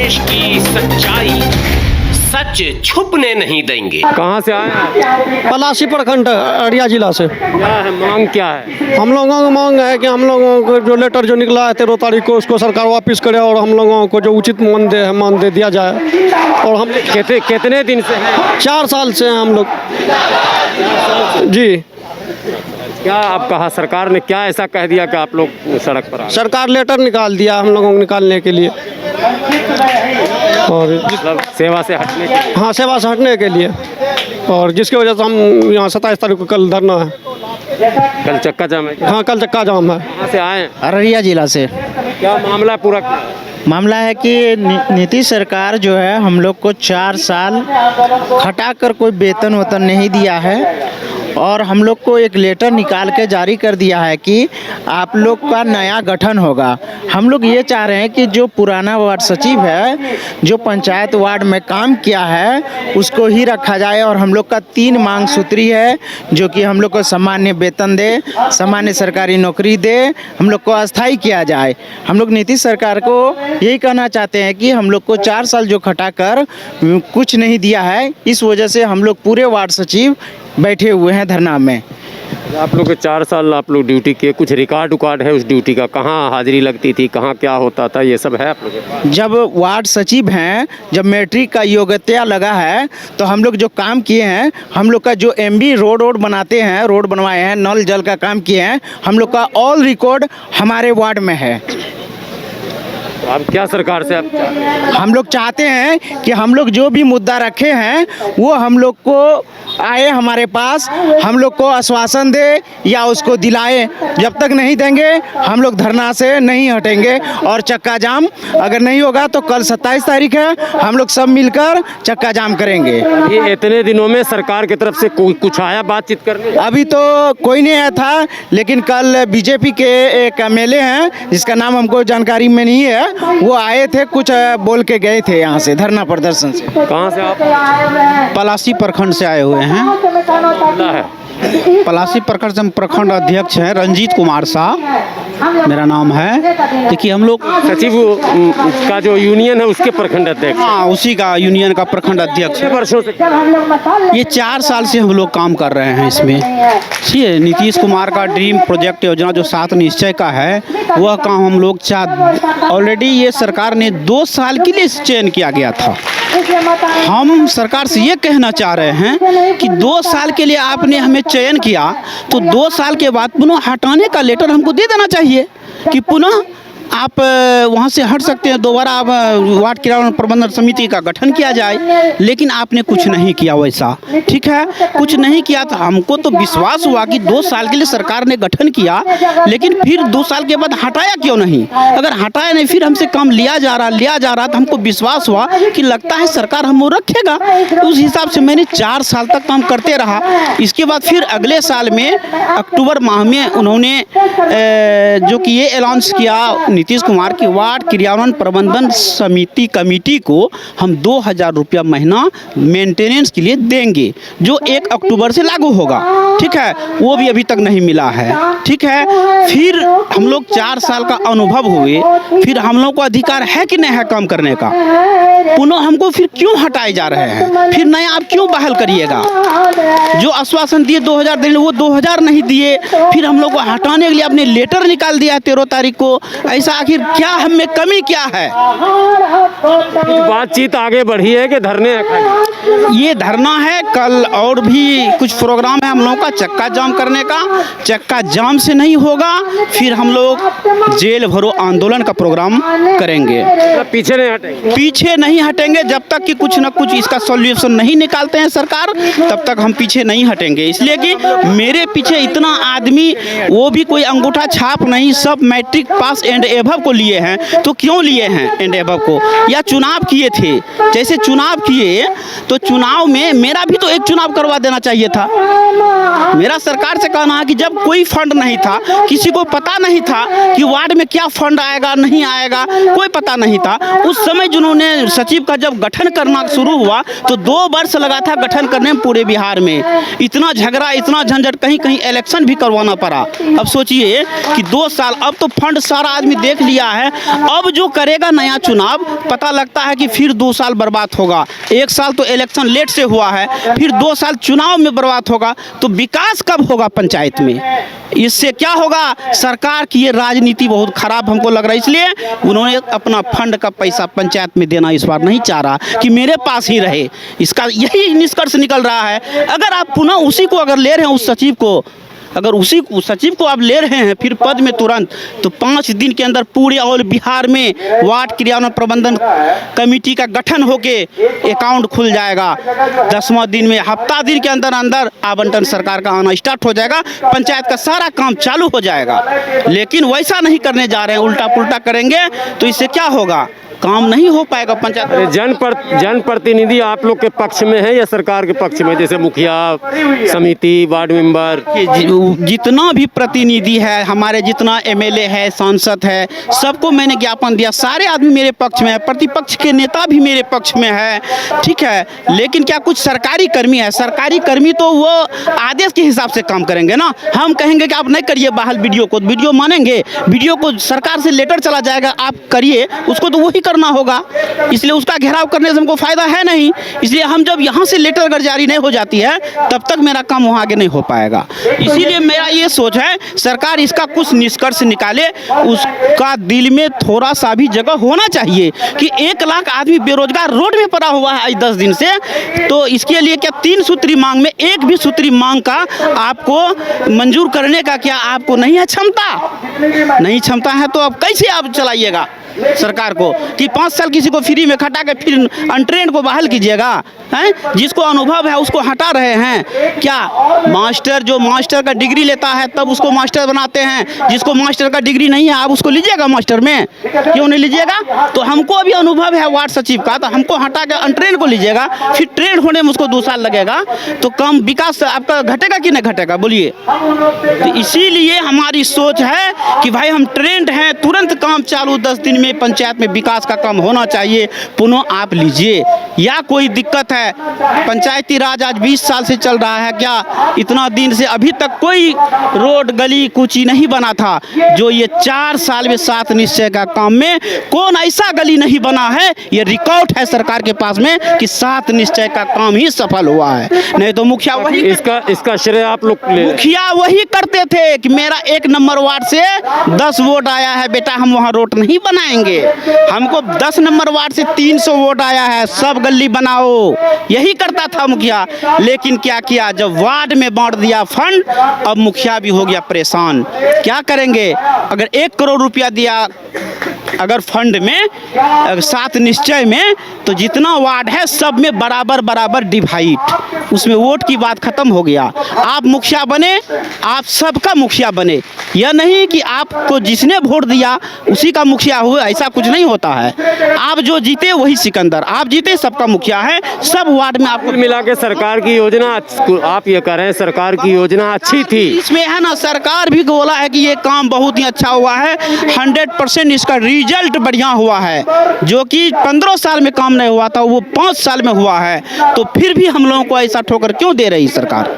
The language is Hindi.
देश की सच्चाई सच छुपने नहीं देंगे। कहाँ से आए हैं? पलासी प्रखंड अररिया जिला से। क्या है मांग, क्या है? हम लोगों की मांग है कि हम लोगों को जो लेटर जो निकला है 13 तारीख को उसको सरकार वापस करे और हम लोगों को जो उचित मान दे दिया जाए। और हम कितने दिन से हैं? 4 साल से हैं हम लोग जी। क्या आप कहा, सरकार ने क्या ऐसा कह दिया कि आप लोग सड़क पर आ गए? सरकार लेटर निकाल दिया हम लोगों को निकालने के लिए और मतलब सेवा से हटने के लिए। हाँ, सेवा से हटने के लिए, और जिसकी वजह से हम यहाँ 27 तारीख को कल धरना है। कल चक्का जाम है? हाँ, कल चक्का जाम है। कहाँ से आए हैं? अररिया जिला से। क्या मामला पूरा? मामला है कि नीतीश सरकार जो है हम लोग को 4 साल खटाकर कोई वेतन वतन नहीं दिया है और हम लोग को एक लेटर निकाल के जारी कर दिया है कि आप लोग का नया गठन होगा। हम लोग ये चाह रहे हैं कि जो पुराना वार्ड सचिव है, जो पंचायत वार्ड में काम किया है, उसको ही रखा जाए और हम लोग का 3 मांग सूत्री है, जो कि हम लोग को सामान्य वेतन दे, सामान्य सरकारी नौकरी दे, हम लोग को अस्थायी किया जाए। हम लोग नीतीश सरकार को यही कहना चाहते हैं कि हम लोग को 4 साल जो खटाकर कुछ नहीं दिया है, इस वजह से हम लोग पूरे वार्ड सचिव बैठे हुए हैं धरना में। आप लोग के 4 साल आप लोग ड्यूटी किए, कुछ रिकॉर्ड है उस ड्यूटी का? कहाँ हाजिरी लगती थी, कहाँ क्या होता था, ये सब है आप लोग के पास? जब वार्ड सचिव हैं, जब मैट्रिक का योग्यता लगा है, तो हम लोग जो काम किए हैं, हम लोग का जो MB रोड बनाते हैं, रोड बनवाए हैं, नल जल का काम किए हैं, हम लोग का ऑल रिकॉर्ड हमारे वार्ड में है। आप क्या सरकार से आप चाहते हैं? हम लोग चाहते हैं कि हम लोग जो भी मुद्दा रखे हैं वो हम लोग को आए हमारे पास, हम लोग को आश्वासन दे या उसको दिलाए। जब तक नहीं देंगे हम लोग धरना से नहीं हटेंगे और चक्का जाम अगर नहीं होगा तो कल 27 तारीख है, हम लोग सब मिलकर चक्का जाम करेंगे। ये इतने दिनों में सरकार की तरफ से कुछ आया बातचीत करने? अभी तो कोई नहीं आया था, लेकिन कल BJP के एक MLA हैं जिसका नाम हमको जानकारी में नहीं है, वो आए थे, कुछ बोल के गए थे यहाँ से धरना प्रदर्शन से। कहाँ से आप? पलासी प्रखंड से आए हुए हैं। है पलासी प्रखंड से हम प्रखंड अध्यक्ष हैं, रंजीत कुमार शाह मेरा नाम है। देखिए हम लोग सचिव का जो यूनियन है उसके प्रखंड अध्यक्ष? हाँ, उसी का यूनियन का प्रखंड अध्यक्ष है। वर्षों से ये 4 साल से हम लोग काम कर रहे हैं इसमें। ये नीतीश कुमार का ड्रीम प्रोजेक्ट योजना जो 7 निश्चय का है, वह काम हम लोग ऑलरेडी ये सरकार ने 2 साल के लिए चयन किया गया था। हम सरकार से ये कहना चाह रहे हैं कि 2 साल के लिए आपने हमें चयन किया, तो 2 साल के बाद पुनः हटाने का लेटर हमको दे देना चाहिए कि पुनः आप वहाँ से हट सकते हैं, दोबारा आप वार्ड क्रियान्वयन प्रबंधन समिति का गठन किया जाए। लेकिन आपने कुछ नहीं किया वैसा, ठीक है, कुछ नहीं किया। तो हमको तो विश्वास हुआ कि 2 साल के लिए सरकार ने गठन किया, लेकिन फिर 2 साल के बाद हटाया क्यों नहीं? अगर हटाया नहीं, फिर हमसे काम लिया जा रहा, तो हमको विश्वास हुआ कि लगता है सरकार हमको रखेगा। तो उस हिसाब से मैंने 4 साल तक काम करते रहा। इसके बाद फिर अगले साल में अक्टूबर माह में उन्होंने जो कि ये अनाउंस किया नीतीश कुमार की वार्ड क्रियान्वयन प्रबंधन समिति कमेटी को हम 2000 रुपया महीना मेंटेनेंस के लिए देंगे, जो 1 अक्टूबर से लागू होगा, ठीक है। वो भी अभी तक नहीं मिला है, ठीक है। फिर हम लोग 4 साल का अनुभव हुए, फिर हम लोग को अधिकार है कि नहीं है काम करने का? पुनः हमको फिर क्यों हटाए जा रहे हैं? फिर नया आप क्यों बहाल करिएगा? जो आश्वासन दिए 2000 देने, वो 2000 नहीं दिए, फिर हम लोग को हटाने के लिए आपने लेटर निकाल दिया 13 तारीख को। ऐसा आखिर क्या हम में कमी क्या है? बातचीत आगे बढ़ी है कि धरने? ये धरना है, कल और भी कुछ प्रोग्राम है हम लोगों का चक्का जाम करने का। चक्का जाम से नहीं होगा, फिर हम लोग जेल भरो आंदोलन का प्रोग्राम करेंगे। पीछे नहीं हटेंगे? पीछे नहीं हटेंगे जब तक कि कुछ न कुछ इसका सॉल्यूशन नहीं निकालते हैं सरकार, तब तक हम पीछे नहीं हटेंगे। इसलिए कि मेरे पीछे इतना आदमी, वो भी कोई अंगूठा छाप नहीं, सब मैट्रिक पास एंड एबव को लिए हैं। तो क्यों लिए हैं एंड एबव को? या चुनाव किए थे, जैसे चुनाव किए तो चुनाव में मेरा भी तो एक चुनाव करवा देना चाहिए था। मेरा सरकार से कहना है कि जब कोई फंड नहीं था, किसी को पता नहीं था कि वार्ड में क्या फंड आएगा नहीं आएगा, कोई पता नहीं था। उस समय जिन्होंने सचिव का जब गठन करना शुरू हुआ तो 2 वर्ष लगा था गठन करने में पूरे बिहार में। इतना झगड़ा, इतना झंझट, कहीं कहीं इलेक्शन भी करवाना पड़ा। अब सोचिए कि 2 साल, अब तो फंड सारा आदमी देख लिया है। अब जो करेगा नया चुनाव, पता लगता है कि फिर 2 साल बर्बाद होगा। 1 साल तो इलेक्शन लेट से हुआ है, फिर 2 साल चुनाव में बर्बाद होगा। तो विकास कब होगा पंचायत में? इससे क्या होगा? सरकार की ये राजनीति बहुत खराब हमको लग रहा है। इसलिए उन्होंने अपना फंड का पैसा पंचायत में देना इस बार नहीं चाह रहा कि मेरे पास ही रहे। इसका यही निष्कर्ष निकल रहा है। अगर आप पुनः उसी को अगर ले रहे हैं, उस सचिव को, अगर उसी सचिव को आप ले रहे हैं फिर पद में तुरंत, तो 5 दिन के अंदर पूरे ऑल बिहार में वार्ड क्रियान्वयन प्रबंधन कमेटी का गठन होके अकाउंट खुल जाएगा। 10वां दिन में, हफ्ता दिन के अंदर अंदर आवंटन सरकार का आना स्टार्ट हो जाएगा, पंचायत का सारा काम चालू हो जाएगा। लेकिन वैसा नहीं करने जा रहे हैं, उल्टा पुल्टा करेंगे तो इससे क्या होगा? काम नहीं हो पाएगा पंचायत। जनप्रतिनिधि आप लोग के पक्ष में है या सरकार के पक्ष में? जैसे मुखिया, समिति, वार्ड मेंबर, जितना भी प्रतिनिधि है, हमारे जितना एमएलए है, सांसद है, सबको मैंने ज्ञापन दिया। सारे आदमी मेरे पक्ष में है, प्रतिपक्ष के नेता भी मेरे पक्ष में है, ठीक है। लेकिन क्या कुछ सरकारी कर्मी है? सरकारी कर्मी तो वो आदेश के हिसाब से काम करेंगे ना। हम कहेंगे कि आप नहीं करिए बहाल वीडियो को, वीडियो मानेंगे? वीडियो को सरकार से लेटर चला जाएगा, आप करिए, उसको तो वही करना होगा। इसलिए उसका घेराव करने से हमको फायदा है नहीं। इसलिए हम जब यहाँ से लेटर अगर जारी नहीं हो जाती है, तब तक मेरा काम वहाँ आगे नहीं हो पाएगा। इसीलिए मेरा ये सोच है, सरकार इसका कुछ निष्कर्ष निकाले। उसका दिल में थोड़ा सा भी जगह होना चाहिए कि 1 लाख आदमी बेरोजगार रोड में पड़ा हुआ है आज 10 दिन से। तो इसके लिए क्या 3 सूत्री मांग में एक भी सूत्री मांग का आपको मंजूर करने का क्या आपको नहीं है क्षमता? नहीं क्षमता है तो अब कैसे आप चलाइएगा सरकार को कि 5 साल किसी को फ्री में खटा के फिर अनट्रेंड को बहाल कीजिएगा? हैं, जिसको अनुभव है उसको हटा रहे हैं क्या? मास्टर जो मास्टर का डिग्री लेता है तब उसको मास्टर बनाते हैं, जिसको मास्टर का डिग्री नहीं है आप उसको लीजिएगा मास्टर में? क्यों नहीं लीजिएगा? तो हमको अभी अनुभव है वार्ड सचिव का, तो हमको हटा के अनट्रेंड को लीजिएगा, फिर ट्रेंड होने में उसको 2 साल लगेगा। तो कम विकास आपका घटेगा कि नहीं घटेगा? बोलिए। तो इसीलिए हमारी सोच है कि भाई हम ट्रेंड हैं, तुरंत काम चालू 10 दिन में पंचायत में विकास का काम होना चाहिए, पुनः आप लीजिए। या कोई दिक्कत है? पंचायती राज आज 20 साल से चल रहा है, क्या इतना दिन से अभी तक कोई रोड गली कूची नहीं बना था? जो ये 4 साल में 7 निश्चय का काम में कौन ऐसा गली नहीं बना है? ये रिकॉर्ड है सरकार के पास में कि 7 निश्चय का काम ही सफल हुआ है। नहीं तो मुखिया वही इसका श्रेय आप लोग ले। मुखिया वही करते थे कि मेरा 1 नंबर वार्ड से 10 वोट आया है, बेटा हम वहाँ रोड नहीं बनाएंगे। हमको 10 नंबर वार्ड से 300 वोट आया है, सब गली बनाओ, यही करता था मुखिया। लेकिन क्या किया? जब वार्ड में बांट दिया फंड, अब मुखिया भी हो गया परेशान। क्या करेंगे? अगर 1 करोड़ रुपया दिया अगर फंड में 7 निश्चय में, तो जितना वार्ड है सब में बराबर बराबर डिवाइड, उसमें वोट की बात खत्म हो गया। आप मुखिया बने, आप सबका मुखिया बने, यह नहीं कि आपको जिसने वोट दिया उसी का मुखिया हुए, ऐसा कुछ नहीं होता है। आप जो जीते वही सिकंदर, आप जीते सबका मुखिया है, सब वार्ड में आपको मिला के सरकार की योजना, आप ये कह रहे हैं सरकार की योजना अच्छी थी। इसमें है ना, सरकार भी बोला है कि ये काम बहुत ही अच्छा हुआ है, 100% इसका रिजल्ट बढ़िया हुआ है। जो कि 15 साल में काम नहीं हुआ था वो 5 साल में हुआ है। तो फिर भी हम लोगों को ऐसा ठोकर क्यों दे रही सरकार?